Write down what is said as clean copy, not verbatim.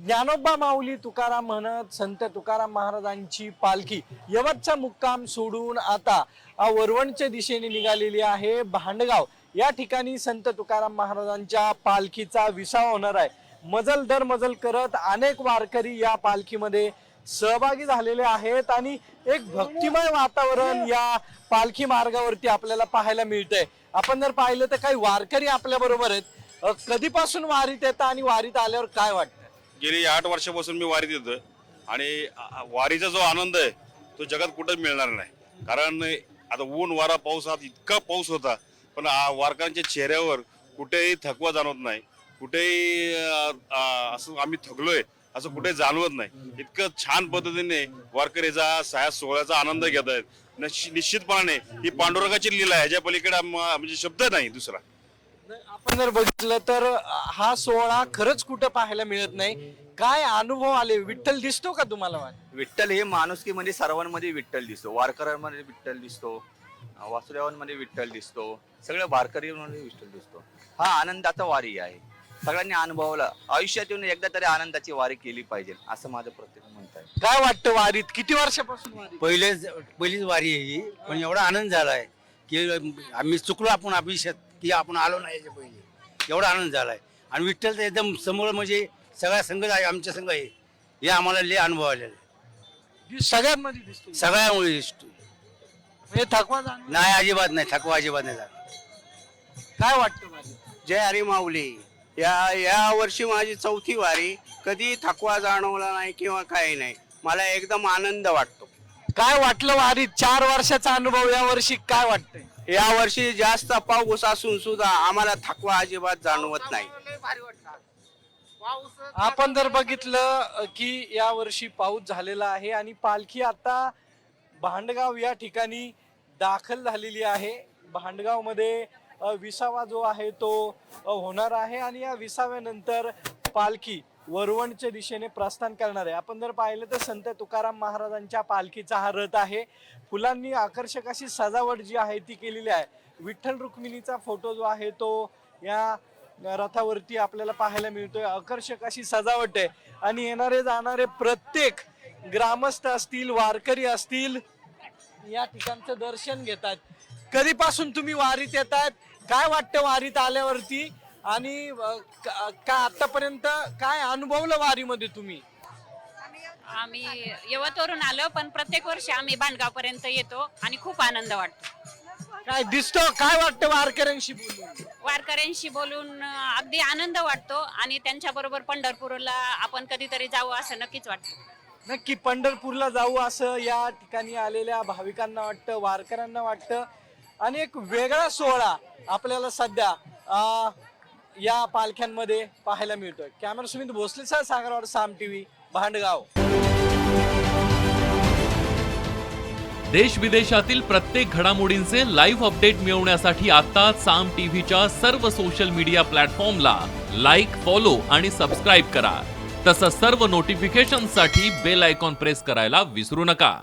ज्ञानोबा माऊली तुकाराम म्हणत संत तुकाराम महाराजांची पालखी यवतचा मुक्काम सोडून आता वरवणच्या दिशेने निघालेली आहे। भांडगाव या ठिकाणी संत तुकाराम महाराजांच्या पालखीचा विसावा होणार आहे। मजल दर मजल करत अनेक वारकरी या पालखीमध्ये सहभागी झालेले आहेत आणि एक भक्तिमय वातावरण या पालखी मार्गावरती आपल्याला पाहायला मिळतंय। आपण जर पाहिलं तर काही वारकरी आपल्या बरोबर आहेत। कधीपासून वारीत येतात आणि वारीत आल्यावर काय वाटतं? गेली 8 वर्षापासून मी वारीत येतोय आणि वारीचा जो आनंद आहे तो जगात कुठेच मिळणार नाही। कारण आता ऊन वारा पाऊस हा इतका पाऊस होता, पण वारकऱ्यांच्या चेहऱ्यावर कुठेही थकवा जाणवत नाही, कुठेही असं आम्ही थकलोय असं कुठे जाणवत नाही। इतकं छान पद्धतीने वारकरीचा साया सोहळ्याचा आनंद घेत आहेत। निश्चितपणाने ही पांडुरंगाची लीला आहे, ह्याच्या पलीकडे म्हणजे शब्द नाही दुसरा। आपण जर बघितलं तर हा सोहळा खरंच कुठं पाहायला मिळत नाही। काय अनुभव आले? विठ्ठल दिसतो का तुम्हाला? विठ्ठल हे माणुसकीमध्ये सर्वांमध्ये विठ्ठल दिसतो, वारकऱ्यांमध्ये विठ्ठल दिसतो, वासुदेवांमध्ये विठ्ठल दिसतो, सगळ्या वारकऱ्यांमध्ये विठ्ठल दिसतो। हा आनंदाचा वारी आहे, सगळ्यांनी अनुभवला। आयुष्यातून एकदा तरी आनंदाची वारी केली पाहिजे असं माझं प्रत्येक म्हणत आहे। काय वाटतं वारीत किती वर्षापासून वारी? पहिलीच वारी आहे ही, पण एवढा आनंद झालाय की आम्ही चुकलो आपण अभिषेक की आपण आलो नाही याच्या पहिले, एवढा आनंद झालाय। आणि विठ्ठल तर एकदम समोर म्हणजे सगळ्या संघ आहे, आमच्या संघ आहे, हे आम्हाला लय अनुभव आलेला आहे। सगळ्यांमध्ये दिसतो, सगळ्यामुळे दिसतो, म्हणजे थकवा जाणवत नाही अजिबात नाही, थकवा अजिबात नाही झाला। काय वाटतं वारी? जय हरी माऊली। या वर्षी माझी 4थी वारी, कधी थकवा जाणवला नाही किंवा काही नाही, मला एकदम आनंद वाटतो। काय वाटलं वारीत? 4 वर्षाचा अनुभव, या वर्षी काय वाटतंय? या वर्षी जास्त पाऊस असून सुद्धा आम्हाला थकवा अजिबात जाणवत नाही। आपण जर बघितलं की या वर्षी पाऊस झालेला आहे आणि पालखी आता भांडगाव या ठिकाणी दाखल झालेली आहे। भांडगाव मध्ये विसावा जो आहे तो होणार आहे आणि या विसाव्यानंतर पालखी वरवणच्या दिशेने प्रस्थान करणार आहे। आपण जर पाहिलं तर संत तुकाराम महाराजांच्या पालखीचा हा रथ आहे। फुलांनी आकर्षक अशी सजावट जी आहे ती केलेली आहे। विठ्ठल रुक्मिणीचा फोटो जो आहे तो या रथावरती आपल्याला पाहायला मिळतोय। आकर्षक अशी सजावट आहे आणि येणारे जाणारे प्रत्येक ग्रामस्थ असतील, वारकरी असतील, या ठिकाणचं दर्शन घेतात। कधीपासून तुम्ही वारीत येतात? काय वाटतं वारीत आल्यावरती? आणि का आतापर्यंत काय अनुभवलं वारीमध्ये तुम्ही? आम्ही यवतवरून आलो, पण प्रत्येक वर्षी आम्ही भांडगाव पर्यंत येतो आणि खूप आनंद वाटतो। काय दिसतो? काय वाटतं वारकऱ्यांशी बोलून? वारकऱ्यांशी बोलून अगदी आनंद वाटतो आणि त्यांच्या बरोबर पंढरपूरला आपण कधीतरी जाऊ असं नक्कीच वाटतं। नक्की पंढरपूरला जाऊ असं या ठिकाणी आलेल्या भाविकांना वाटतं, वारकऱ्यांना वाटतं। आणि एक वेगळा सोहळा आपल्याला सध्या या पालख्यांमध्ये पाहायला मिळतोय। कॅमेरा सुमित भोसले सह सागरवाड, साम टीव्ही, भांडगाव। देश विदेशातील प्रत्येक घडामोडींचे लाईव्ह अपडेट मिळवण्यासाठी आता साम टीव्हीच्या सर्व सोशल मीडिया प्लॅटफॉर्मला लाईक, फॉलो आणि सबस्क्राईब करा। तसंच सर्व नोटिफिकेशनसाठी बेल आयकॉन प्रेस करायला विसरू नका।